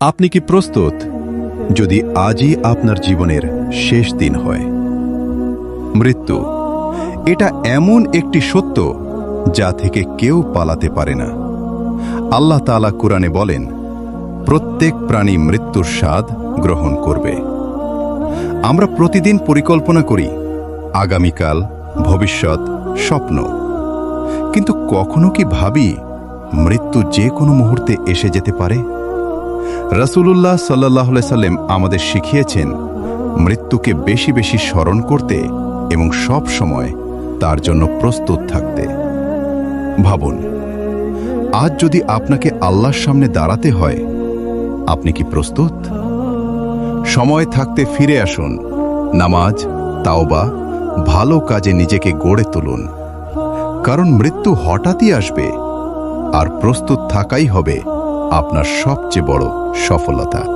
আপনি কি প্রস্তুত যদি আজই আপনার জীবনের শেষ দিন হয়? মৃত্যু এটা এমন একটি সত্য যা থেকে কেউ পালাতে পারে না। আল্লাহ তাআলা কুরআনে বলেন, প্রত্যেক প্রাণী মৃত্যুর স্বাদ গ্রহণ করবে। আমরা প্রতিদিন পরিকল্পনা করি আগামীকাল, ভবিষ্যৎ, স্বপ্ন, কিন্তু কখনো কি ভাবি মৃত্যু যে কোনো মুহূর্তে এসে যেতে পারে? রাসূলুল্লাহ সাল্লাল্লাহু আলাইহি সাল্লাম আমাদের শিখিয়েছেন মৃত্যুকে বেশি বেশি স্মরণ করতে এবং সব সময় তার জন্য প্রস্তুত থাকতে। ভাবুন, আজ যদি আপনাকে আল্লাহর সামনে দাঁড়াতে হয়, আপনি কি প্রস্তুত? সময় থাকতে ফিরে আসুন, নামাজ, তাওবা, ভালো কাজে নিজেকে গড়ে তুলুন, কারণ মৃত্যু হঠাৎই আসবে, আর প্রস্তুত থাকাই হবে আপনার সবচেয়ে বড় সফলতা।